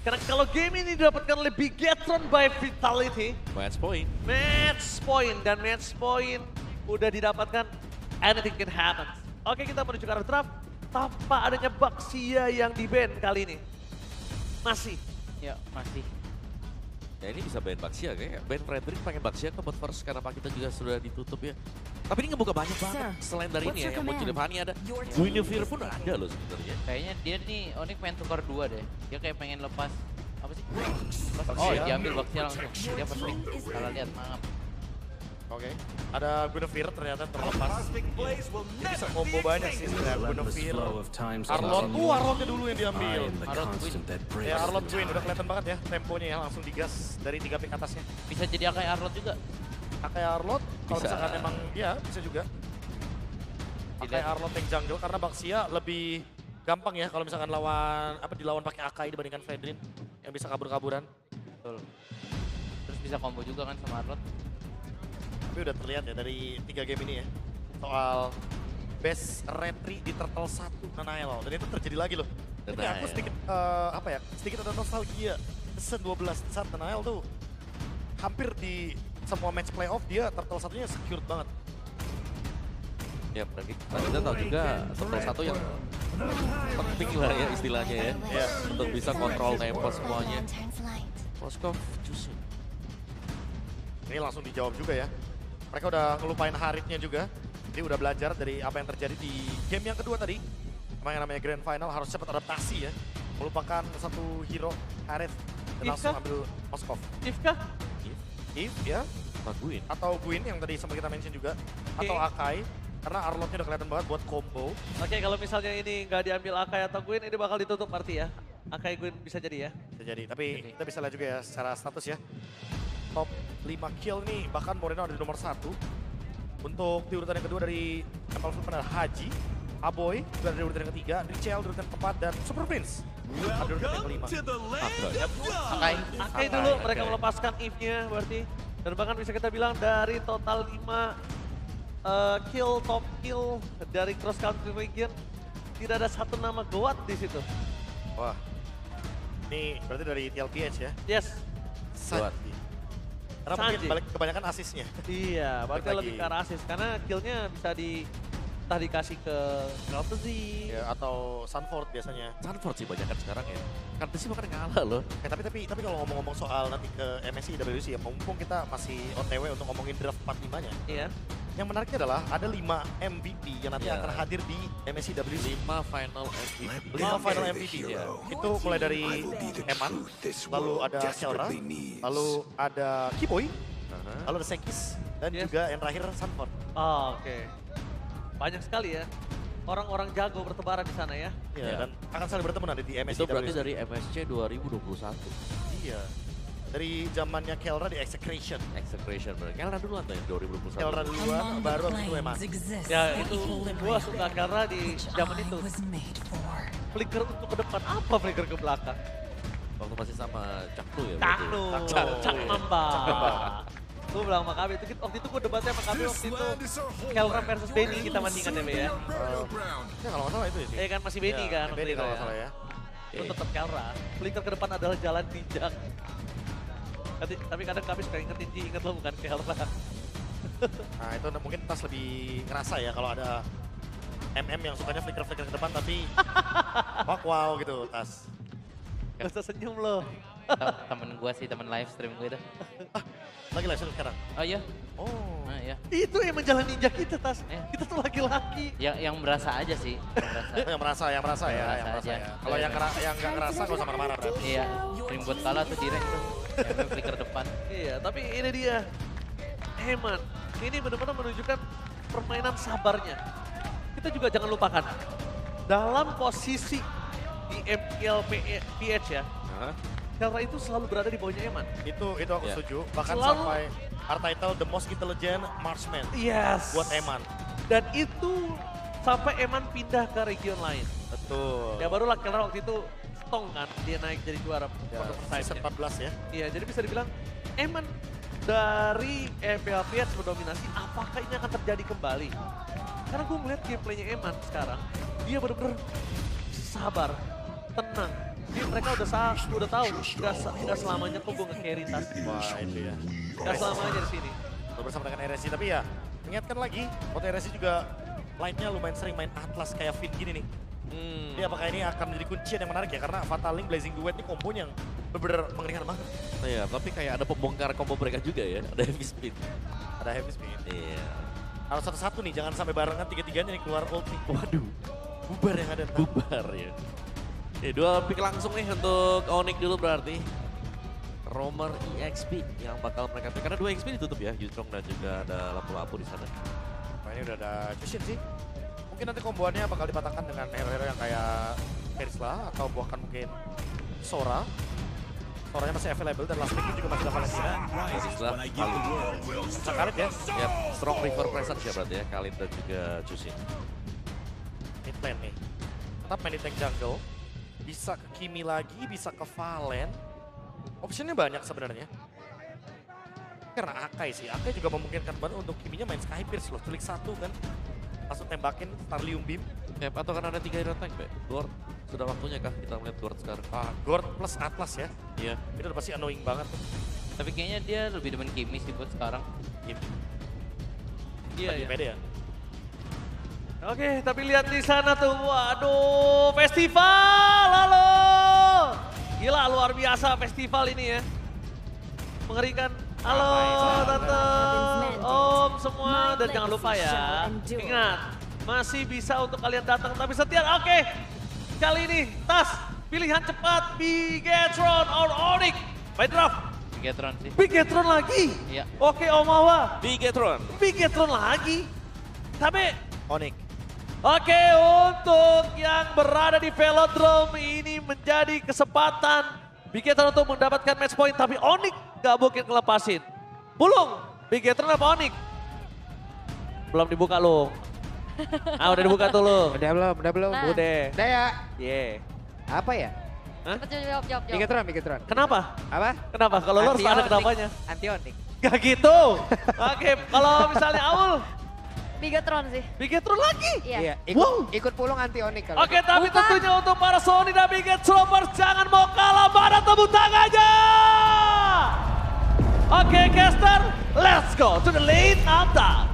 Karena kalau game ini didapatkan oleh Bigetron by Vitality, Match point. match point dan match point udah didapatkan, anything can happen. Oke, kita menuju ke arah draft tanpa adanya Baxia yang di-ban kali ini. Masih. Ya, masih. Ya ini bisa ban Baxia kayaknya. Ban Frederick pengen Baxia ke bot first karena kita juga sudah ditutup ya. Tapi ini ngebuka banyak banget. Selain dari ini ya, yang muncul Hani ada. Guinevere pun ada loh sebenarnya. Kayaknya dia nih, Onyx pengen tukar 2 deh. Dia kayak pengen lepas, apa sih? Oh, diambil Baxia langsung. Dia pasti salah lihat, maaf. Oke, ada Guinevere ternyata terlepas. Dia bisa combo banyak sih sebenarnya. Guinevere, Arlot, Arlotnya dulu yang diambil. Ya Arlot Queen, udah kelihatan banget ya temponya ya, langsung digas dari 3 pick atasnya. Bisa jadi Akai Arlot juga. Akai Arlot, kalau Bisa. misalkan emang ya bisa juga. Akai Arlot yang jungle karena Baxia lebih gampang ya kalau misalkan dilawan pakai Akai dibandingkan Fredrin yang bisa kabur-kaburan. Betul. Terus bisa combo juga kan sama Arlot. Tapi udah terlihat ya dari 3 game ini ya, soal best retry di Turtle 1 Nanael. Dan itu terjadi lagi loh. Tapi aku sedikit, sedikit ada nostalgia. Season 12 saat Nanael tuh hampir di semua match playoff dia Turtle 1-nya secured banget. Ya berarti kita tahu juga Turtle 1 yang penting lah ya istilahnya ya. Untuk bisa kontrol tempo semuanya. Moskov justru. Ini langsung dijawab juga ya. Mereka udah ngelupain Harithnya juga. Jadi udah belajar dari apa yang terjadi di game yang kedua tadi. Emang yang namanya Grand Final harus cepat adaptasi ya. Melupakan satu hero Harith dan langsung ambil Moskov. Ivka? If ya. Guin. Atau Guin yang tadi sempat kita mention juga. Atau Akai. Karena Arlotnya udah kelihatan banget buat combo. Oke, kalau misalnya ini nggak diambil Akai atau Gwyn, ini bakal ditutup berarti ya. Akai Gwyn bisa jadi ya. Bisa jadi, tapi kita bisa lihat juga ya secara status ya. Top 5 kill nih, bahkan Moreno ada di nomor 1. Untuk di urutan yang kedua dari Empal Footman ada Haji, Aboy juga ada di urutan yang ketiga, Richel di urutan yang keempat, dan Super Prince ada di urutan yang kelima. Akai dulu mereka melepaskan Eve-nya berarti. Dan bahkan bisa kita bilang dari total 5 top kill dari Cross Country Region, tidak ada satu nama Goat di situ. Wah, ini berarti dari TLPH ya? Yes. Sanji. Karena mungkin Sanji. balik kebanyakan asisnya. Iya, berarti Balik lebih lagi. ke arah assist. Karena killnya bisa entah dikasih ke Courtesy. Ya, atau Sanford biasanya. Sanford sih banyak kan sekarang ya. Courtesy bahkan ngalah loh. Tapi kalau ngomong-ngomong soal nanti ke MSI WC ya, mumpung kita masih OTW untuk ngomongin draft 45-nya. Iya. Yang menariknya adalah ada 5 MVP yang nanti Iya. akan hadir di MSI WC. 5 final MVP. 5 final MVP. Iya. Itu mulai dari Eman, lalu ada Kelra, lalu ada Kiboy, lalu ada Sekis, dan Yes. juga yang terakhir Sanford. Oh, oke. Banyak sekali ya. Orang-orang jago bertebaran di sana ya. Iya, dan akan saling bertemu nanti di MSI Itu berarti WC. dari MSC 2021. Iya. Dari zamannya Kelra di Execration. Execration berarti. Kelra duluan tuh yang 2021. Kelra duluan, baru abis itu Eman. Ya itu gua suka karena di zaman itu. Flicker untuk ke depan, apa flicker ke belakang? Waktu masih sama Caknu ya. Caknu, berarti. Cak Mamba. Gue bilang sama Kabe, waktu itu gue debatnya sama Kabe waktu itu Kelra versus Benny kita bandingkan ya Be ya. Ya kalau nggak salah itu ya sih. Kan masih Benny Ya, kan waktu Benny itu kalau ya. nggak salah ya. Itu tetap Kelra. Flicker ke depan adalah jalan ninja. Tapi kadang Kabe suka ingetin Ji, inget lo bukan Kelra. Nah itu mungkin Tas lebih ngerasa ya kalau ada MM yang sukanya flicker-flicker ke depan tapi wow gitu Tas. Gak usah senyum lo. Temen gua sih, temen live stream gue dah. Lagi live stream sekarang? Oh iya? Oh. Nah iya. Itu emang jalan ninja kita, Tas. Eh. Kita tuh laki-laki. Yang berasa aja sih. Berasa. Yang merasa ya. aja. Kalau yang nggak ngerasa gak usah marah-marah berarti. Iya, stream buat kalah tuh direct tuh. Yang flicker depan. Iya, tapi ini dia. Eman, ini benar-benar menunjukkan permainan sabarnya. Kita juga jangan lupakan. Dalam posisi di MPL PH ya, Hah? Kelra itu selalu berada di bawahnya Eman. Itu aku Ya. setuju. Bahkan Selalu. sampai art title The Most Intelligent Marksman Yes. buat Eman. Dan itu sampai Eman pindah ke region lain. Betul. Ya barulah Kelra waktu itu stong kan, dia naik jadi juara Ya, for the first season time-nya. 14 ya. Iya, jadi bisa dibilang Eman dari MPL PH mendominasi, apakah ini akan terjadi kembali? Karena gue melihat gameplaynya Eman sekarang, dia benar-benar sabar, tenang, Jadi mereka udah tahu nggak selamanya kok gue nge-carry tas. Wah itu ya. Nggak selamanya di sini. Bersama dengan RSI, tapi ya ingatkan lagi, waktu RSI juga line-nya lumayan sering main Atlas kayak Finn gini nih. Jadi apakah ini akan menjadi kuncian yang menarik ya? Karena Fatal Link, Blazing Duet ini kombonya yang bener-bener mengerikan banget. Iya, tapi kayak ada pembongkar combo mereka juga ya, ada heavy speed. Ada heavy speed. Iya. Harus satu-satu nih, jangan sampai barengan tiga-tiganya nih keluar ult nih. Waduh, bubar yang ada. Bubar ya. Dua pick langsung nih untuk Onyx dulu berarti. Roamer EXP yang bakal mereka pick. Karena 2 XP ditutup ya, Yutrong dan juga ada lampu-lampu di sana. Nah ini udah ada Jushin sih. Mungkin nanti komboannya bakal dipatahkan dengan hero-hero yang kayak Terisla atau bahkan mungkin Sora. Soranya masih available dan last pick juga masih ada Valentina. Setelah Khalid. Sakarit ya. Yap, strong river presence ya berarti ya, Khalid dan juga Jushin. Mid lane nih. Tetap main di tank jungle. Bisa ke Kimi lagi, bisa ke Valen. Optionnya banyak sebenarnya. Karena Akai sih, Akai juga memungkinkan banget untuk Kiminya main Sky Pierce loh. Culik satu kan. Langsung tembakin Starlium Beam. Yap, atau karena ada 3 hero tank, Be. Gord, sudah waktunya kah kita melihat Gord sekarang? Gord plus Atlas ya. Iya. Itu udah pasti annoying banget tuh. Tapi kayaknya dia lebih demen Kimi sih buat sekarang. Kimi. Iya, Lagi iya. pede ya. Oke, tapi lihat di sana tuh, waduh, festival, halo. Gila, luar biasa festival ini ya. Mengerikan. Halo, tante, om semua, dan jangan lupa ya, ingat, masih bisa untuk kalian datang, tapi setia. Oke, kali ini, tas, pilihan cepat, Bigetron or Onyx. By draft, Bigetron sih. Bigetron lagi. Iya. Oke, Om Awa, Bigetron. Bigetron lagi. Tapi Onyx. oke, untuk yang berada di Velodrome ini menjadi kesempatan Bigetron untuk mendapatkan match point, tapi Onyx gak mungkin ngelepasin. Bulung, Bigetron apa Onyx? Belum dibuka lu. Ah udah dibuka tuh lu. Udah belum. Nah. Udah. Udah ya. Yeah. Apa ya? Cepet jawab. Bigetron. Kenapa? Apa? Kenapa? Kalau lu harus ada kenapanya. Anti-Onyx. Gak gitu. Oke, kalau misalnya Aul, Bigetron sih. Bigetron lagi. Iya. Ikut pulung anti-Onyx kalau. Oke, tapi Bukan. tentunya untuk para Sony dan Bigetroners jangan mau kalah, mana tepuk tangannya. Oke, caster, let's go to the lane attack.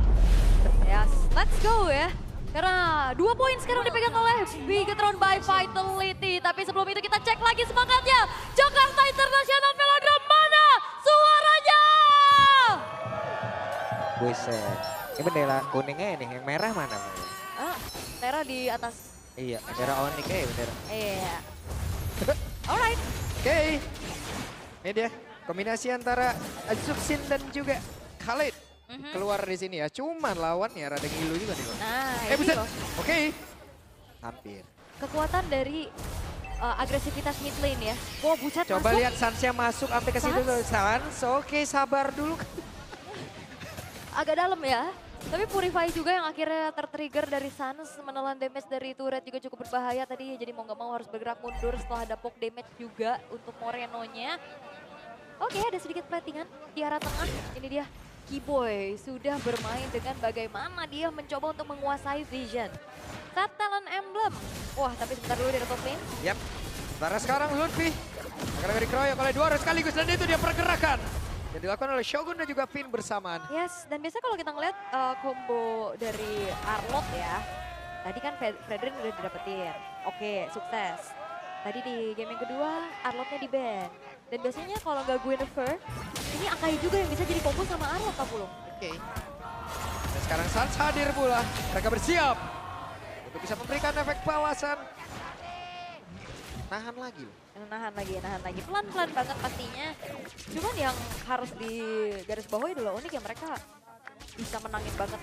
Yes, let's go ya. Karena 2 poin sekarang dipegang oleh Bigetron by Vitality. Tapi sebelum itu kita cek lagi semangatnya. Jakarta International Velodrome, mana suaranya? Buset. Ini bendera kuningnya nih, yang merah mana? Ah, Tera di atas. Iya, bendera Onyx ya bendera. Iya. Alright. Oke. Ini dia kombinasi antara Azubsin dan juga Khalid. Keluar di sini ya. Cuman lawannya rada ngilu juga nih. Bang. Nah, Buset. ini loh. Oke. Hampir. Kekuatan dari agresivitas mid lane ya. Wah, buset Coba masuk. lihat Sansnya masuk sampai ke situ tuh. Sans, oke sabar dulu. Agak dalam ya. Tapi Purify juga yang akhirnya tertrigger dari Sans, menelan damage dari turret juga cukup berbahaya tadi. Jadi mau gak mau harus bergerak mundur setelah ada poke damage juga untuk Moreno-nya. Oke, ada sedikit platingan di arah tengah. Ini dia, Keyboy sudah bermain dengan bagaimana dia mencoba untuk menguasai Vision. Set Talent Emblem. Wah, tapi sebentar dulu dari top lane. Yap. Sementara sekarang Lutfi akan dikeroyok oleh 2 orang sekaligus dan itu dia pergerakan. Yang dilakukan oleh Shogun dan juga Finn bersamaan. Yes, dan biasanya kalau kita ngeliat combo dari Arlott ya. Tadi kan Fredrin udah didapetin. Oke, sukses. Tadi di game yang kedua, Arlottnya di ban. Dan biasanya kalau nggak Guinevere, ini Akai juga yang bisa jadi combo sama Arlott, Kak Pulung. Oke. Dan sekarang Sans hadir pula. Mereka bersiap untuk bisa memberikan efek balasan. Nahan lagi loh. Nahan lagi. Pelan-pelan banget pastinya. Cuman yang harus di garis bawahi adalah Onyx yang mereka bisa menangin banget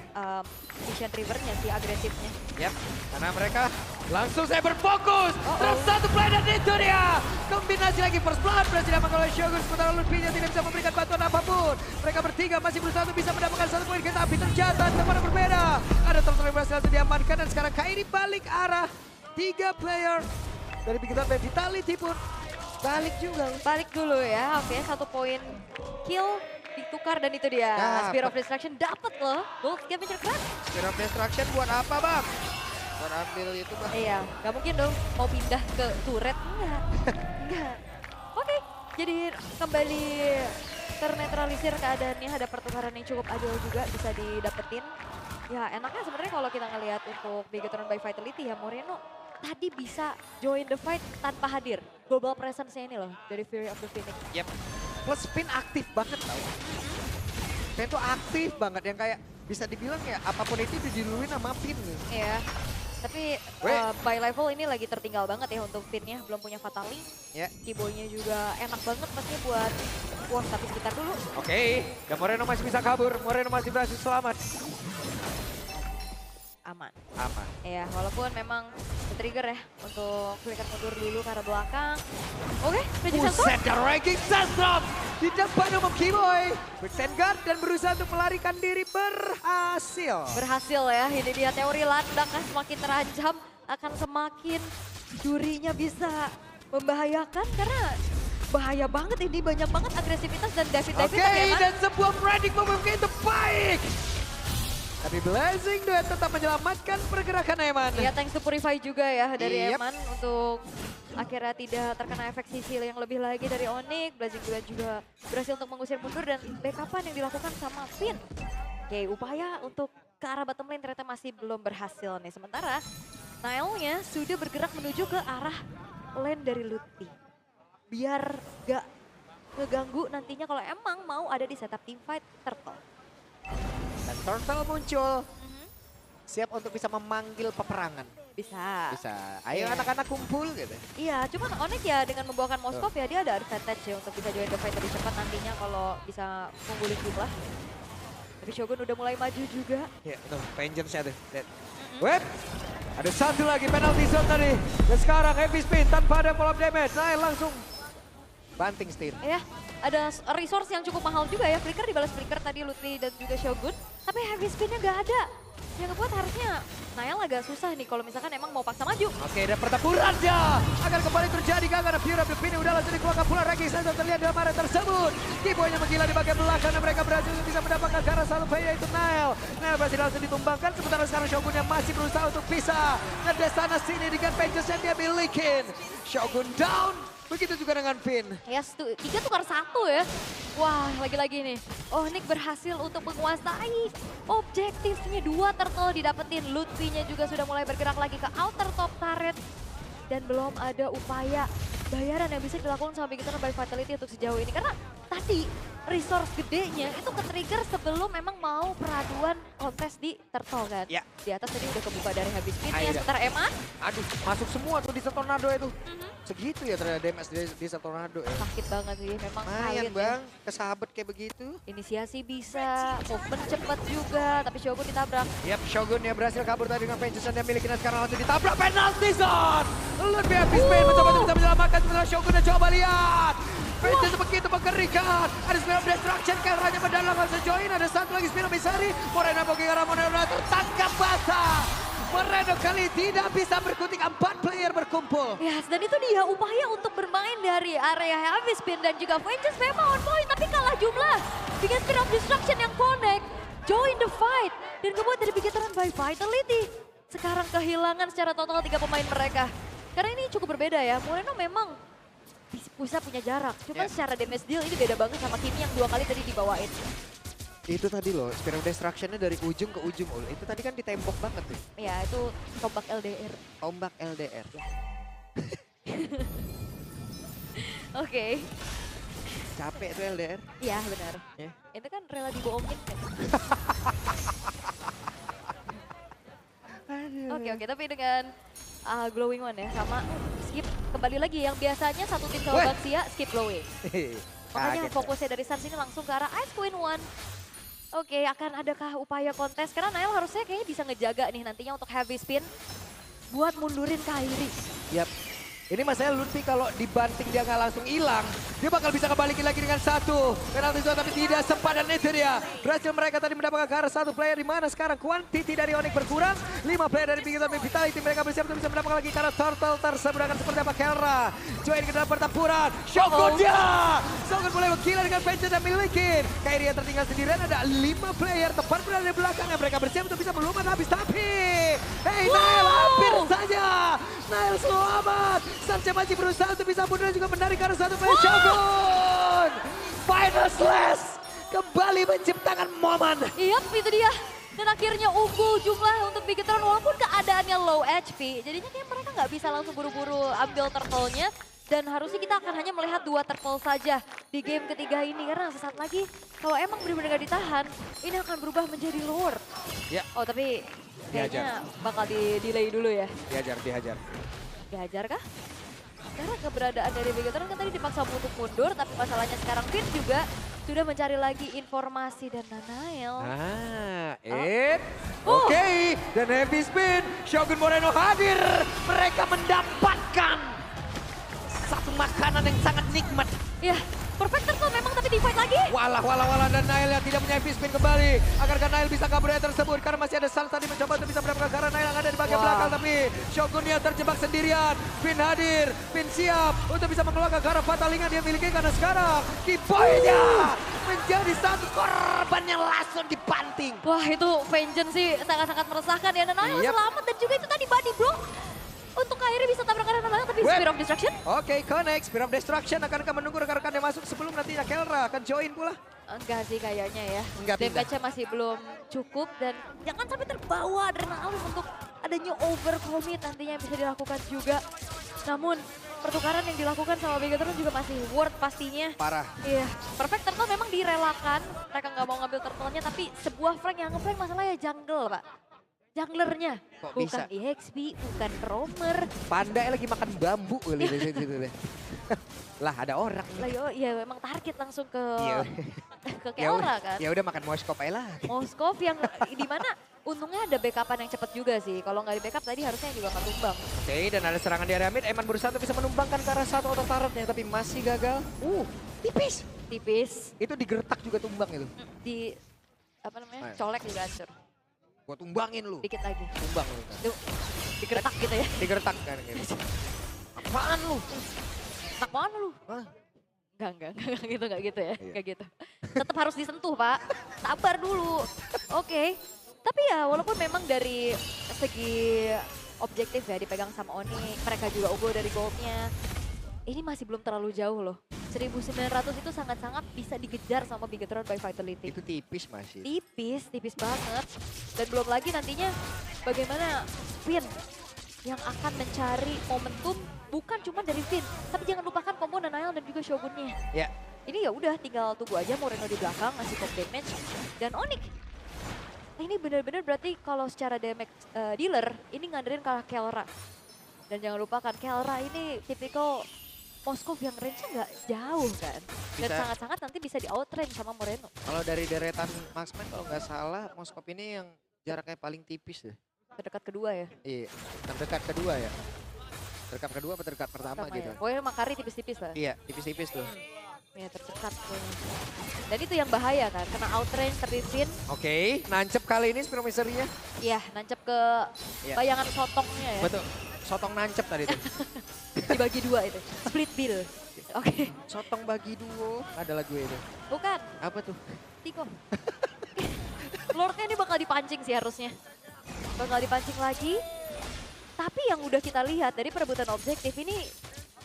Vision River-nya sih, agresifnya. Yap, karena mereka langsung saya berfokus. Terus satu play dan itu dia. Kombinasi lagi first blood berhasil diamankan oleh Shogun. Sementara Lutfi tidak bisa memberikan bantuan apapun. Mereka bertiga masih berusaha untuk bisa mendapatkan 1 poin. Tapi tercatat tempat yang berbeda. Ada terus yang berhasil diamankan dan sekarang Kairi balik arah. 3 player dari Bigetron dan Vitality pun balik juga. Balik dulu ya, oke 1 poin kill ditukar dan itu dia. Dapet. Spear of Destruction dapat loh. Gold Scavenger Craft. Spear of Destruction buat apa bang? Buat ambil itu bang. Iya, nggak mungkin dong mau pindah ke turret. Enggak. enggak. Oke, jadi kembali ternetralisir keadaannya, ada pertukaran yang cukup adil juga bisa didapetin. Ya enaknya sebenarnya kalau kita ngelihat untuk Bigetron by Vitality ya, Moreno tadi bisa join the fight tanpa hadir. Global presence-nya ini loh dari Fury of the Phoenix. Yep. Plus Finn aktif banget tau. Finn tuh aktif banget yang kayak bisa dibilang ya apapun itu diduluin sama Finn nih. Iya. Tapi by level ini lagi tertinggal banget ya untuk Finn-nya, belum punya Fatali. Ya. Keyboardnya juga enak banget pastinya buat wah, tapi sebentar dulu. Oke, dan Moreno masih bisa kabur. Moreno masih berhasil selamat. Aman. Aman. Ya, walaupun memang trigger ya untuk flicker mundur dulu ke arah belakang. Oke, Magic Sensor. Buset, dan ranking Sandstrom di depan umum Keyboy. Bertenggar dan berusaha untuk melarikan diri berhasil. Berhasil ya, ini dia teori landak kan semakin terancam akan semakin jurinya bisa membahayakan karena bahaya banget ini, banyak banget agresivitas dan David Oke, dan sebuah branding move begitu baik. Tapi Blazing Duet tetap menyelamatkan pergerakan Eman. Iya, thanks to Purify juga ya dari Yep. Eman untuk akhirnya tidak terkena efek sisil yang lebih lagi dari Onyx. Blazing Duet juga berhasil untuk mengusir mundur dan backupan yang dilakukan sama Finn. Oke, upaya untuk ke arah bottom lane ternyata masih belum berhasil nih. Sementara Nile-nya sudah bergerak menuju ke arah lane dari Lutfi. Biar gak ngeganggu nantinya kalau emang mau ada di setup teamfight Turtle. Dan Turtle muncul. Siap untuk bisa memanggil peperangan. Bisa. Bisa. Ayo Iya. anak-anak kumpul gitu. Iya, cuman Onyx ya dengan membawakan Moskov ya dia ada advantage ya untuk bisa join the fight lebih cepat nantinya kalau bisa menggulung jumlah. Tapi Shogun udah mulai maju juga. Ya, tuh, Vengeance-nya tuh. Lihat. Web. Ada satu lagi penalty zone tadi. Dan sekarang heavy spin tanpa ada follow up damage. Nah, langsung banting setir. Ya, ada resource yang cukup mahal juga ya. Flicker dibalas Flicker tadi Lutfi dan juga Shogun. Tapi heavy spinnya nggak ada. Yang ngebuat harusnya Nael agak susah nih kalau misalkan emang mau paksa maju. Oke, dan pertempuran ya akan kembali terjadi karena Fury of the Phoenix udah langsung dikeluarkan pula. Ranking Sensor terlihat dalam area tersebut. Keyboardnya menggila di bagian belakang dan mereka berhasil bisa mendapatkan ke arah satu player yaitu Nile. Nile berhasil langsung ditumbangkan sementara sekarang Shogun yang masih berusaha untuk bisa ngedes sana sini dengan Vengeance yang dia milikin. Shogun down. Begitu juga dengan Finn. Yes, 3 tukar 1 ya. Wah, lagi-lagi nih. Onyx berhasil untuk menguasai objektifnya. 2 turtle didapetin. Lutfi-nya juga sudah mulai bergerak lagi ke outer top turret. Dan belum ada upaya bayaran yang bisa dilakukan sama Bigetron by Vitality untuk sejauh ini. Karena tadi resource gedenya itu ke-trigger sebelum memang mau peraduan kontes di turtle kan. Ya. Di atas tadi udah kebuka dari habis spin Ayo ya. dah. Sementara Eman Aduh, masuk semua tuh di Tornado itu. Segitu ya terhadap damage di Tornado ya. sakit banget sih. Memang Lumayan kaget ya. bang, kesahabat kayak begitu. Inisiasi bisa, movement cepat juga, tapi Shogun ditabrak. Yap, Shogun yang berhasil kabur tadi dengan Vengeance yang dia miliki dan sekarang langsung ditabrak penalty zone. Lebih habis main mencoba untuk bisa menyelamatkan sementara Shogun dan coba lihat. Vengeance begitu mengerikan. Ada Spin of Destruction, Kelranya mendalam langsung join. Ada satu lagi Spin of Misari. Moreno Bogigara, Moreno tertangkap basah. Moreno kali tidak bisa berkutik, 4 player berkumpul. Yes, dan itu dia upaya untuk bermain dari area Heavy Spin dan juga Vengeance memang on point, tapi kalah jumlah. Bikin Spin of Destruction yang connect, join the fight. Dan kemudian dari Bigetron by Vitality. Sekarang kehilangan secara total 3 pemain mereka. Karena ini cukup berbeda ya, Moreno memang bisa punya jarak. Cuma secara damage deal ini beda banget sama Kimi yang 2 kali tadi dibawain. Itu tadi loh, Spin of Destruction-nya dari ujung ke ujung. Itu tadi kan ditembok banget tuh. Ya itu tombak LDR. Tombak LDR. Oke. Capek tuh LDR. Iya benar. Ya. Itu kan rela dibohongin kan. Oke, tapi dengan glowing one ya sama skip kembali lagi yang biasanya satu tim sama Weh. Baxia skip glowing. Makanya Kaget, fokusnya dari Suns ini langsung ke arah Ice Queen One. Oke, akan adakah upaya kontes? Karena Nael harusnya kayaknya bisa ngejaga nih nantinya untuk heavy spin buat mundurin Kairi. Yap. Ini masalahnya Lutfi kalau dibanting dia nggak langsung hilang. Dia bakal bisa kebalikin lagi dengan satu. Penalti zone tapi tidak sempat dan itu dia. Berhasil mereka tadi mendapatkan ke arah satu player di mana sekarang quantity dari Onyx berkurang. 5 player dari Bigetron Vitality mereka bersiap untuk bisa mendapatkan lagi ke arah Turtle tersebut akan seperti apa Kelra. Join ke dalam pertempuran. Shogun dia. Shogun mulai menggila dengan Vengeance yang milikin. Kairi yang tertinggal sendirian ada 5 player tepat berada di belakangnya. Mereka bersiap untuk bisa melumat habis tapi. Hey Nael hampir saja. Nael selamat. Sanchez masih berusaha untuk bisa mundur dan juga menarik ke arah satu player Shogun. Final Slash kembali menciptakan momen. Iya, itu dia. Dan akhirnya unggul jumlah untuk Bigetron walaupun keadaannya low HP. Jadinya kayak mereka nggak bisa langsung buru-buru ambil turtle-nya. Dan harusnya kita akan hanya melihat 2 turtle saja di game ketiga ini. Karena sesaat lagi kalau emang benar-benar gak ditahan, ini akan berubah menjadi lower. Ya. Oh tapi kayaknya bakal di-delay dulu ya. Dihajar. Dihajar kah? Karena keberadaan dari Bigetron kan tadi dipaksa untuk mundur. Tapi masalahnya sekarang Finn juga sudah mencari lagi informasi dan Nanael. Oke. Dan heavy spin, Shogun Moreno hadir. Mereka mendapatkan satu makanan yang sangat nikmat. Ya, perfect turtle memang tapi di fight lagi. Walah, dan Nail yang tidak punya heavy spin kembali. Agarkan Nail bisa kabur dari tersebut karena masih ada Sans tadi mencoba untuk bisa mendapatkan karena Nail yang ada di bagian belakang. Tapi Shogunnya terjebak sendirian. Finn hadir, Finn siap untuk bisa mengeluarkan karena Fataling yang dia miliki karena sekarang Kiboy-nya menjadi satu korban yang langsung dipanting. Wah itu Vengeance sih sangat-sangat meresahkan ya. Dan Nail selamat dan juga itu tadi body block. Untuk Kairi bisa tabrakan Nanael tapi Spear of Destruction. Oke, connect. Spear of Destruction akankah menunggu rekan-rekan yang masuk sebelum nantinya Kelra akan join pula? Enggak sih kayaknya ya. Enggak pindah. Damage-nya masih belum cukup dan jangan sampai terbawa adrenalin untuk adanya overcommit nantinya yang bisa dilakukan juga. Namun pertukaran yang dilakukan sama Bigetron juga masih worth pastinya. Parah. Iya, perfect turtle memang direlakan. Mereka nggak mau ngambil turtle-nya tapi sebuah flank yang nge-flank masalahnya jungle, Pak. Junglernya, Kok bukan bisa? EXP, bukan roamer. Pandai lagi makan bambu kali di situ. Lah ada orang. Lah yo, ya memang target langsung ke Iya. ke Kelra kan. Ya udah makan moskop aja lah. Moskov yang di mana untungnya ada backupan yang cepat juga sih. Kalau nggak di backup tadi harusnya juga nggak tumbang. Oke, dan ada serangan di area mid. Eman berusaha untuk bisa menumbangkan ke arah satu otot turretnya tapi masih gagal. Tipis. Tipis Itu digertak juga tumbang itu. di apa namanya? Ayo. Colek juga hancur. Gua tumbangin lu. Dikit lagi. Tumbang lu. Tuh, digertak gitu ya. Digertak kan gitu. Apaan lu? Enak banget lu. Hah? Enggak gitu ya. Iya. Enggak gitu. Tetap harus disentuh, Pak. Sabar dulu. Oke. Tapi ya walaupun memang dari segi objektif ya dipegang sama Oni, mereka juga unggul dari goldnya. Ini masih belum terlalu jauh loh. 1900 itu sangat-sangat bisa dikejar sama Bigetron by Vitality. Itu tipis masih. Tipis banget. Dan belum lagi nantinya bagaimana Finn yang akan mencari momentum bukan cuma dari Finn, tapi jangan lupakan combo Nanael dan juga Shogunnya. Ya. Ini ya udah tinggal tunggu aja Moreno di belakang ngasih top damage dan Onyx. Ini benar-benar berarti kalau secara damage dealer ini ngandelin kalah Kelra. Dan jangan lupakan Kelra ini tipikal Moskov yang range-nya nggak jauh kan. Dan Bisa. sangat-sangat nanti bisa di outrange sama Moreno. Kalau dari deretan marksman kalau nggak salah Moskop ini yang jaraknya paling tipis deh. Terdekat kedua ya. Iya, terdekat kedua ya. Terdekat kedua atau terdekat pertama Sama gitu. ya. Pokoknya Makari tipis-tipis lah. Iya, tipis-tipis tuh. Ya terdekat kayaknya. Dan itu yang bahaya kan, kena outrange tapi Finn. Oke, nancep kali ini Spear of Misery-nya. Iya, nancep ke Iya. bayangan sotongnya ya. Betul. Sotong nancep tadi tuh. Dibagi dua itu. Split bill. Oke. Sotong bagi duo. Ada lagu itu. Bukan, Apa tuh? Tiko. Lordnya ini bakal dipancing sih harusnya. Bakal dipancing lagi. Tapi yang udah kita lihat dari perebutan objektif ini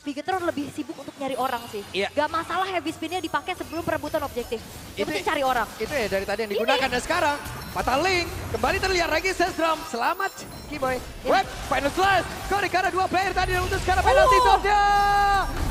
Bigetron lebih sibuk untuk nyari orang sih. Iya. Gak masalah heavy spin-nya dipakai sebelum perebutan objektif. Yang Itu- penting cari orang. Itu ya dari tadi yang digunakan dan sekarang Fataling kembali terlihat lagi Sesdrum. Selamat Kiboy. Web final slash. Korekara 2 player tadi dan untuk sekarang penalty zone-nya.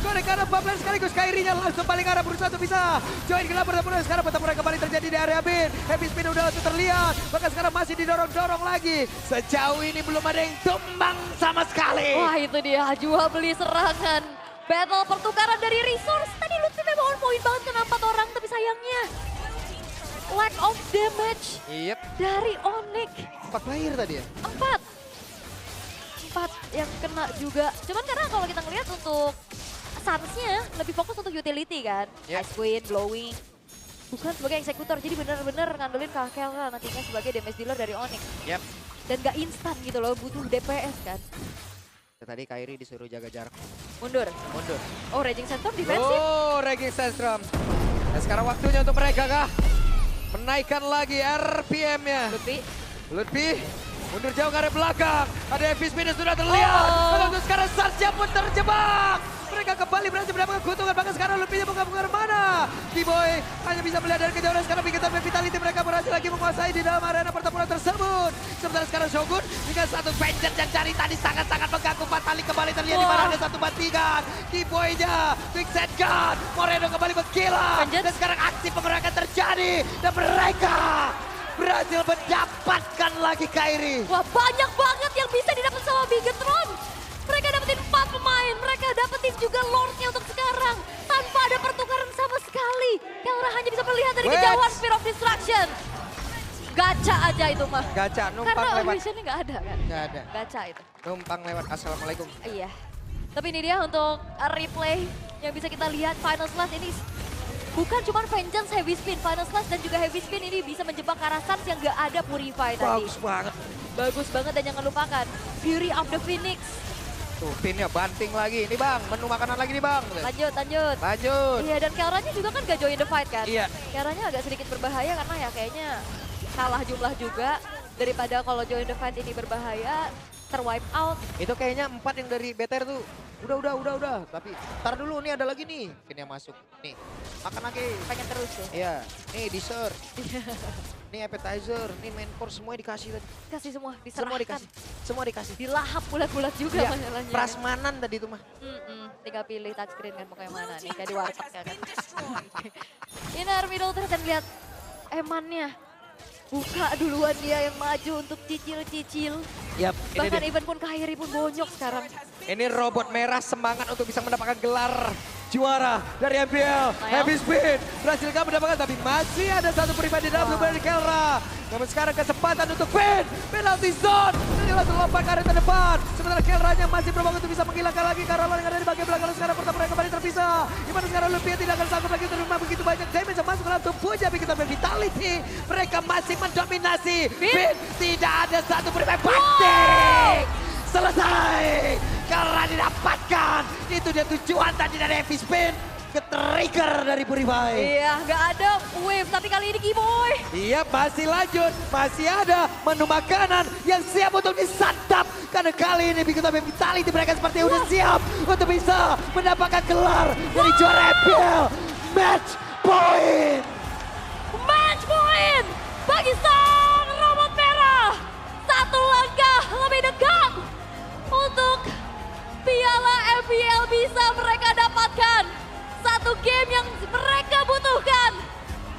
Korekara 4 player sekaligus Kairi-nya langsung paling arah berusaha untuk bisa join gelap pertempuran. Sekarang pertempuran kembali terjadi di area mid. Heavy spin udah untuk terlihat. Bahkan sekarang masih didorong-dorong lagi. Sejauh ini belum ada yang tumbang sama sekali. Wah itu dia, jual beli serangan. Battle pertukaran dari resource. Tadi Lutfi memang on point banget kena 4 orang, tapi sayangnya lack of damage Yep, dari Onyx. 4 player tadi ya. 4 yang kena juga. Cuman karena kalau kita ngelihat untuk Suns-nya lebih fokus untuk utility kan. Yep. Ice Queen, Blowing. Bukan sebagai eksekutor, jadi benar-benar ngandelin Kelra nantinya sebagai damage dealer dari Onyx. Yep. Dan gak instan gitu loh, butuh DPS kan. Tadi Kairi disuruh jaga jarak. Mundur. Mundur. Oh, Raging Sandstorm defensif. Oh, Raging Sandstorm. Dan sekarang waktunya untuk mereka kah? Menaikkan lagi RPM-nya. Lutfi. Lutfi Mundur jauh ke arah belakang. Ada Heavy Spin yang sudah terlihat. Lalu sekarang Sarsja pun terjebak. Mereka kembali berhasil mendapatkan keuntungan. Bahkan sekarang Lupinya bukan kemana. T-Boy hanya bisa melihat dari kejauhan. Sekarang Bigetan Vitality mereka berhasil lagi menguasai di dalam arena pertempuran tersebut. Sementara sekarang Shogun dengan satu Vengeance yang cari tadi sangat-sangat mengganggu. Fatali kembali terlihat di mana ada satu bantingan. T-Boy-nya, Quicksand Gun. Moreno kembali menggila. Dan sekarang aksi pengeroyokan terjadi. Dan mereka berhasil mendapatkan lagi Kairi. Wah, banyak banget yang bisa didapat sama Bigetron. Mereka dapetin 4 pemain, mereka dapetin juga Lordnya untuk sekarang. Tanpa ada pertukaran sama sekali. Kelra hanya bisa melihat dari kejauhan Spear of Destruction. Gacha aja itu mah. Gacha, numpang Karena lewat. visionnya nggak ada kan? Nggak ada. Gacha itu. Numpang lewat. Assalamualaikum. Iya. Tapi ini dia untuk replay yang bisa kita lihat. Final Slash ini bukan cuma Vengeance, Heavy Spin. Final Slash dan juga Heavy Spin ini bisa menjebak Karasans yang nggak ada Purify tadi. Bagus banget. Bagus banget dan jangan lupakan Fury of the Phoenix. Tuh pinnya banting lagi. Ini bang, menu makanan lagi nih bang. Lanjut, lanjut. Lanjut. Iya, dan Kelranya juga kan gak join the fight kan? Iya. Kelranya agak sedikit berbahaya karena ya kayaknya kalah jumlah juga. Daripada kalau join the fight ini berbahaya, terwipe out. Itu kayaknya 4 yang dari BTR tuh. Udah. Tapi ntar dulu nih ada lagi nih. Ini yang masuk. Nih, makan lagi. Pengen terus ya. Iya, nih dessert. Nih appetizer, nih main course semuanya dikasih tadi. Kasih semua, diserahkan. Semua dikasih. Dilahap bulat-bulat juga Iya, masalahnya. prasmanan tadi itu mah. Tinggal pilih touchscreen kan pokoknya mana nih, kayak di warteg ya kan. Inner middle terus dan lihat Emannya. Buka duluan dia yang maju untuk cicil-cicil. Yap, ini Bahkan dia. even pun Kairi pun bonyok sekarang. Ini robot merah semangat untuk bisa mendapatkan gelar juara dari MPL. Heavy Spin berhasilkan mendapatkan, tapi masih ada satu pribadi dalam tubuh dari Kelra. Namun sekarang kesempatan untuk Pin. Penalty zone. Ini langsung lompat ke arah depan. Sementara Kelranya masih berbangun untuk bisa menghilangkan lagi Karolin yang ada di bagian belakang. Sekarang pertempuran kembali terpisah. Dimana sekarang Lupia tidak akan sanggup lagi terima begitu banyak damage yang masuk ke dalam tubuhnya. Kita Vitality. Mereka masih mendominasi. Pin tidak ada satu pribadi banting. Selesai. Karena didapatkan. Itu dia tujuan tadi dari Heavy Spin. Ke-trigger dari Purify. Iya, nggak ada wave, tapi kali ini Kiboy. Iya, masih lanjut. Masih ada menu makanan yang siap untuk disantap. Karena kali ini Bigetron Vitality mereka seperti udah siap untuk bisa mendapatkan gelar dari juara MPL. Match point. Match point bagi sang robot merah. Satu langkah lebih dekat untuk piala MPL bisa mereka dapatkan. Satu game yang mereka butuhkan.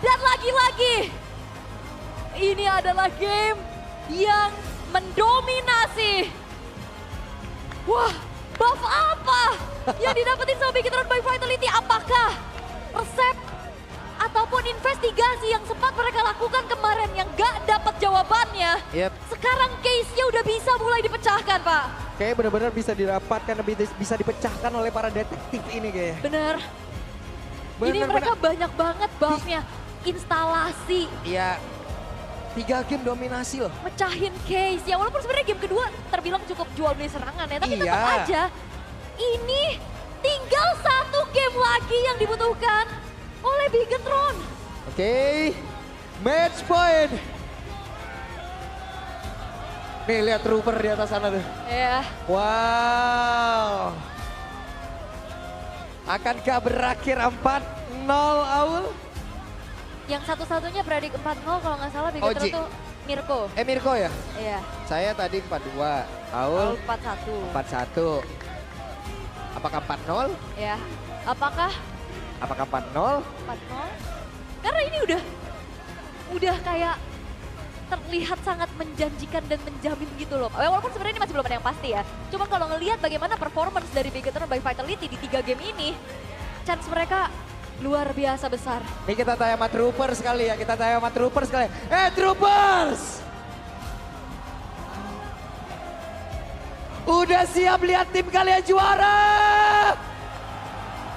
Dan lagi-lagi, ini adalah game yang mendominasi. Wah, buff apa yang didapetin sama Bigetron by Vitality? Apakah resep ataupun investigasi yang sempat mereka lakukan kemarin yang gak dapat jawabannya? Yep. Sekarang case-nya udah bisa mulai dipecahkan, Pak. Kayak benar-benar bisa didapatkan, bisa dipecahkan oleh para detektif ini kayaknya. Bener. Ini mereka banyak banget buff-nya. Instalasi. Iya, 3 game dominasi loh. Mecahin case. Ya walaupun sebenarnya game kedua terbilang cukup jual beli serangan ya. Tapi tetap Iya. aja. Ini tinggal 1 game lagi yang dibutuhkan oleh Bigetron. Oke, match point. Nih lihat trooper di atas sana tuh. Ya. Wow. Akankah berakhir 4-0 Aul? Yang satu-satunya beradik 4-0 kalau nggak salah Bigetron Oji. tuh Mirko. Mirko ya? Iya. Saya tadi 4-2, Aul 4-1. 4-1. Apakah 4-0? Ya. Apakah Apakah 4-0? 4-0? Karena ini udah kayak terlihat sangat menjanjikan dan menjamin gitu loh. Walaupun sebenarnya ini masih belum ada yang pasti ya. Cuma kalau ngelihat bagaimana performance dari Bigetron by Vitality di 3 game ini, chance mereka luar biasa besar. Ini kita tanya sama Troopers kali ya, Troopers kali. Troopers! Udah siap lihat tim kalian juara?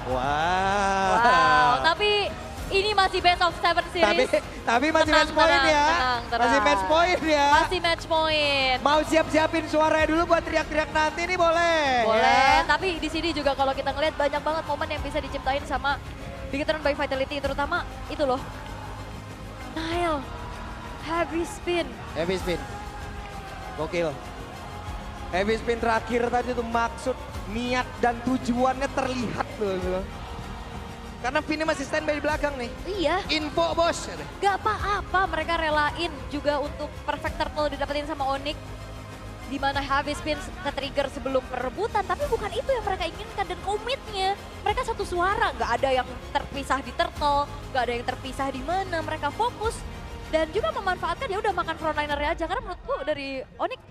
Wow, tapi ini masih best of 7 series. Tapi masih match point ya. Masih match point ya. Masih match point. Mau siap-siapin suaranya dulu buat teriak-teriak nanti nih boleh. Boleh, Ya. tapi di sini juga kalau kita ngelihat banyak banget momen yang bisa diciptain sama Bigetron by Vitality, terutama itu loh. Nile, Heavy Spin. Heavy Spin. Gokil. Heavy spin terakhir tadi tuh maksud, niat dan tujuannya terlihat loh. Karena Vini masih standby di belakang nih. Iya, Info bos. gak apa-apa mereka relain juga untuk perfect turtle didapetin sama Onyx. Dimana heavy spin ke-trigger sebelum perebutan, tapi bukan itu yang mereka inginkan dan komitnya. Mereka satu suara, gak ada yang terpisah di turtle, gak ada yang terpisah di mana, mereka fokus. Dan juga memanfaatkan ya udah makan frontliner aja, karena menurutku dari Onyx,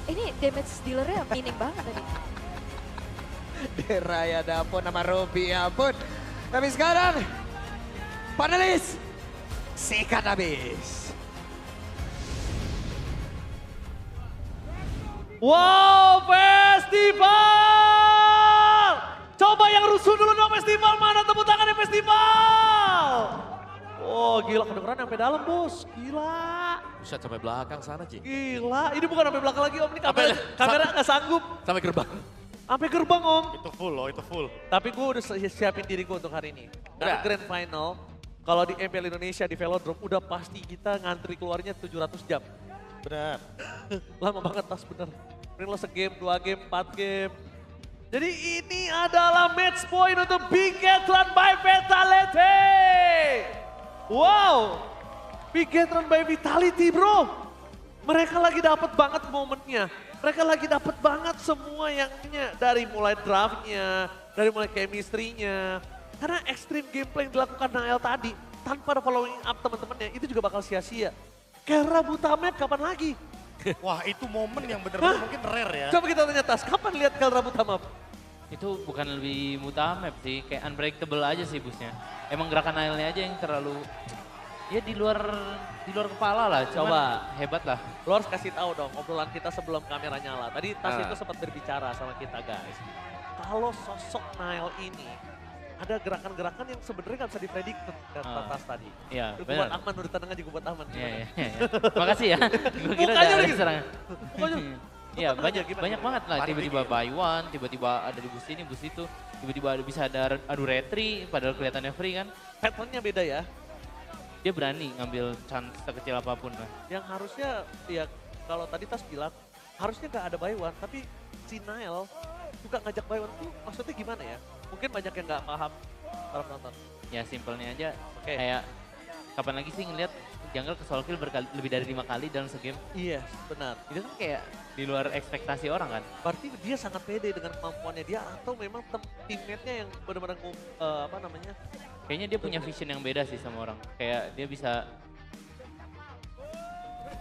ini damage dealernya minim banget tadi. Deraya dapur nama Robi ya ampun. Tapi sekarang, panelis, sikat habis. Wow, festival! Coba yang rusuh dulu dong festival, mana tepuk tangannya festival? Oh gila, kedengeran sampai dalam bos, gila. Bisa sampai belakang sana, Cing. Gila, ini bukan sampai belakang lagi om, ini kamera nggak sanggup. Sampai gerbang. Sampai gerbang om. Itu full loh, itu full. Tapi gue udah siapin diri gue untuk hari ini. Karena grand final, kalau di MPL Indonesia di Velodrome udah pasti kita ngantri keluarnya 700 jam. Benar. Lama banget tas bener. Ini lo segame, 2 game, 4 game. Jadi ini adalah match point untuk Bigetron by Vitality. Wow, Bigetron by Vitality bro. Mereka lagi dapat banget momennya. Mereka lagi dapat banget semua yangnya. Dari mulai draftnya, dari mulai chemistry-nya. Karena extreme gameplay yang dilakukan Nael tadi, tanpa ada following up teman-temannya, itu juga bakal sia-sia. Kera buta map kapan lagi? Wah itu momen yang benar-benar mungkin rare ya. Coba kita tanya Tas, kapan lihat Kera buta map? Itu bukan lebih mutamap sih, kayak unbreakable aja sih busnya. Emang gerakan Nailnya aja yang terlalu, ya di luar kepala lah, coba hebat lah. Lo harus kasih tahu dong obrolan kita sebelum kamera nyala. Tadi Tas Ah. itu sempat berbicara sama kita guys. Kalau sosok Nail ini ada gerakan-gerakan yang sebenarnya nggak bisa diprediksi kata Tas tadi. Iya, Gue benar. buat aman, udah tenang aja gue buat aman. Iya, iya, iya. Makasih ya. Gue kira Mukanya ada lagi. serangan. Pokoknya Iya, tenang banyak aja, gimana, banyak gimana? banget lah. Panik Tiba-tiba dikit. buy one, tiba-tiba ada di bus ini, bus itu. Tiba-tiba bisa ada adu retri, padahal kelihatannya free kan. Patternnya beda ya. Dia berani ngambil chance sekecil apapun lah. Yang harusnya ya kalau tadi Tas bilang harusnya nggak ada buy one, tapi si Nail juga ngajak buy one tuh maksudnya gimana ya? Mungkin banyak yang nggak paham para penonton. Ya simpelnya aja, Oke. kayak kapan lagi sih ngeliat jungle ke solo kill lebih dari 5 kali dalam segame. Iya, benar. Itu kan kayak di luar ekspektasi orang kan. Berarti dia sangat pede dengan kemampuannya dia atau memang teammate-nya yang benar-benar apa namanya? Kayaknya dia punya vision yang beda sih sama orang. Kayak dia bisa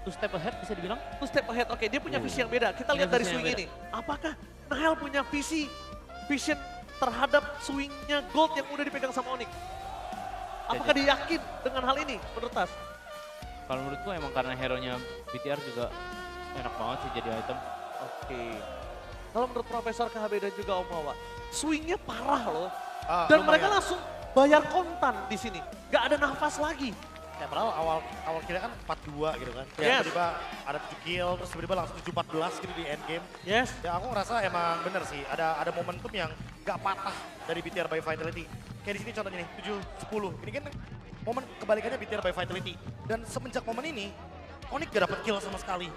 two step ahead bisa dibilang. Two step ahead, oke dia punya visi yang beda. Kita lihat dari visi yang swing ini. Apakah Nail punya vision terhadap swingnya Gold yang udah dipegang sama Onyx? Apakah dia yakin dengan hal ini menurut Tas? Kalau menurutku emang karena hero-nya BTR juga enak banget sih jadi item. Oke. Kalau menurut Profesor KHB dan juga Om Wawa, swingnya parah loh. Ah, Dan lumayan. mereka langsung bayar kontan di sini. Gak ada nafas lagi. Ya padahal awal kira kan 4-2 gitu kan. Ya, Yes. tiba-tiba ada 7 kill, terus tiba-tiba langsung 7-14 gitu di end game. Yes. Ya aku ngerasa emang bener sih, ada momentum yang gak patah dari BTR by Vitality. Kayak di sini contohnya nih, 7-10. Ini kan momen kebalikannya BTR by Vitality. Dan semenjak momen ini, Onyx gak dapet kill sama sekali.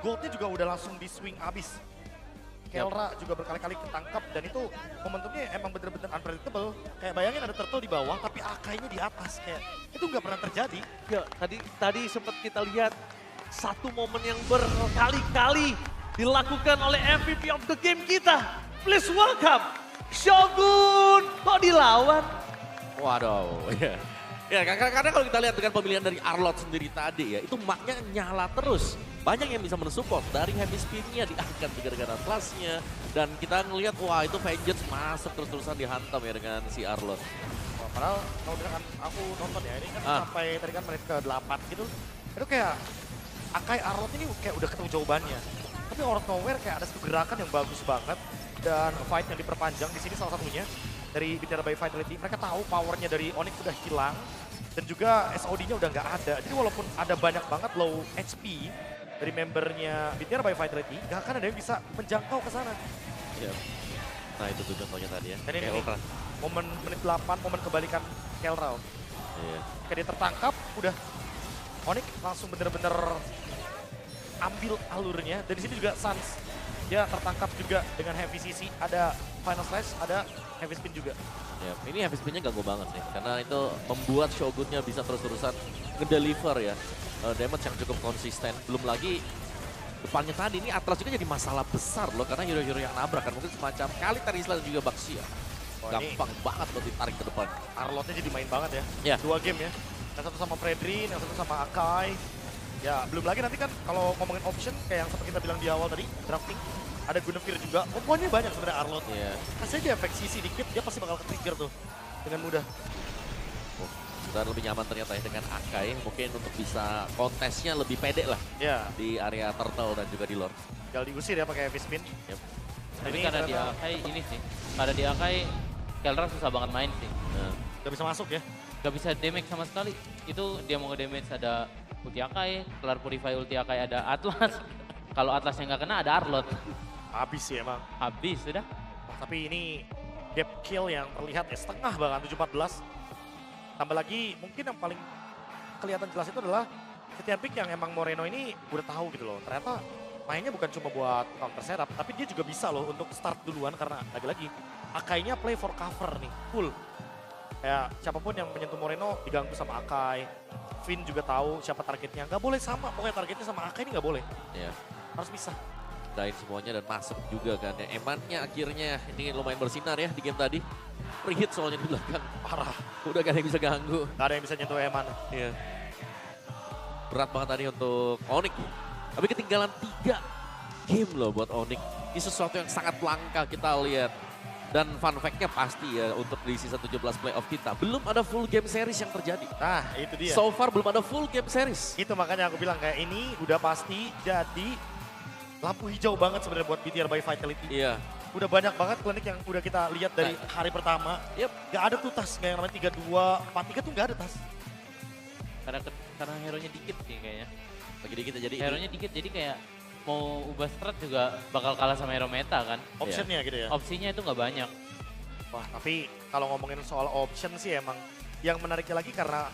Goldnya juga udah langsung di swing abis. Kelra juga berkali-kali ketangkap dan itu momentumnya emang bener-bener unpredictable. Kayak bayangin ada turtle di bawah tapi akainya di atas. Kayak itu nggak pernah terjadi. Ya, tadi sempat kita lihat satu momen yang berkali-kali dilakukan oleh MVP of the game kita. Please welcome Shogun. Kok dilawan? Waduh, ya. Ya, karena kalau kita lihat dengan pemilihan dari Arlot sendiri tadi ya, itu maknya nyala terus. Banyak yang bisa mensupport, dari heavy spin-nya diangkat gara-gara Atlasnya. Dan kita ngelihat, wah itu Vengeance masuk terus-terusan dihantam ya dengan si Arlot. Wah, padahal kalau misalkan aku nonton ya, ini kan sampai tadi kan menit ke-8 gitu. Itu kayak Akai Arlot ini kayak udah ketemu jawabannya. Tapi out of nowhere kayak ada satu gerakan yang bagus banget. Dan fight yang diperpanjang di sini salah satunya. Dari BTR by Vitality, mereka tahu powernya dari Onyx sudah hilang. Dan juga SOD-nya udah nggak ada. Jadi walaupun ada banyak banget low HP dari membernya BTR by Vitality, nggak akan ada yang bisa menjangkau ke sana. Ya. Nah itu tuh contohnya tadi ya. Dan ini Kayak nih, Ultra. momen menit 8, momen kebalikan Kelra. Iya. Kayak dia tertangkap, udah Onyx langsung bener-bener ambil alurnya. Dan di sini juga Suns dia tertangkap juga dengan heavy CC, ada final slash, ada heavy spin juga. Ya, ini heavy spin-nya ganggu banget sih, karena itu membuat Shogun-nya bisa terus-terusan ngedeliver ya damage yang cukup konsisten. Belum lagi depannya tadi, ini Atlas juga jadi masalah besar loh, karena hero-hero yang nabrak kan mungkin semacam Kalitar Islam dan juga Baxia. Gampang banget buat ditarik ke depan. Arlotnya jadi main banget ya, Ya. 2 game ya. Yang satu sama Fredrin, yang satu sama Akai. Ya, belum lagi nanti kan kalau ngomongin option, kayak yang seperti kita bilang di awal tadi, drafting. Ada Guinevere juga, pokoknya banyak sebenarnya Arlot. Iya. Kasih aja efek CC dikit, dia pasti bakal ke-trigger tuh dengan mudah. Dan lebih nyaman ternyata ya dengan Akai, mungkin untuk bisa kontesnya lebih pede lah Ya, di area turtle dan juga di lore. tinggal diusir ya pakai heavy spin. Yep. Tapi Ini karena di ternyata Akai ini sih, karena di Akai Keldra susah banget main sih. Nah, Gak bisa masuk ya. Gak bisa damage sama sekali. Itu dia mau nge-damage ada ulti Akai, kelar purify ulti Akai ada Atlas. Kalau Atlasnya nggak kena ada Arlot. Habis sih emang. Habis sudah. Wah, tapi ini gap kill yang terlihat ya setengah bahkan 7-14. Tambah lagi mungkin yang paling kelihatan jelas itu adalah Setian Pick yang emang Moreno ini udah tahu gitu loh. Ternyata mainnya bukan cuma buat counter setup, tapi dia juga bisa loh untuk start duluan karena lagi-lagi Akainya play for cover nih, full. Kayak siapapun yang menyentuh Moreno diganggu sama Akai. Finn juga tahu siapa targetnya. Nggak boleh sama, pokoknya targetnya sama Akai ini nggak boleh. ya. Harus bisa. Dain semuanya dan masuk juga kan ya. Emannya akhirnya ini lumayan bersinar ya di game tadi. Free-hit soalnya di belakang. Parah. Udah gak ada yang bisa ganggu. Nggak ada yang bisa nyentuh Eman. Iya. Berat banget tadi untuk Onyx. Tapi ketinggalan 3 game loh buat Onyx. Ini sesuatu yang sangat langka kita lihat. Dan fun fact-nya pasti ya untuk di season 17 playoff kita. Belum ada full game series yang terjadi. Nah, itu dia. So far belum ada full game series. Itu makanya aku bilang kayak ini udah pasti jadi lampu hijau banget sebenarnya buat BTR by Vitality. Iya. Udah banyak banget klinik yang udah kita lihat dari hari pertama. Yep. Gak ada tuh tas, kayak yang namanya 32, 43 tuh gak ada tas. Karena hero-nya dikit sih kayaknya. Lagi dikit jadi Hero-nya dikit jadi kayak mau ubah strat juga bakal kalah sama hero meta kan. Optionnya gitu ya. Opsinya itu nggak banyak. Wah, tapi kalau ngomongin soal option sih emang yang menariknya lagi karena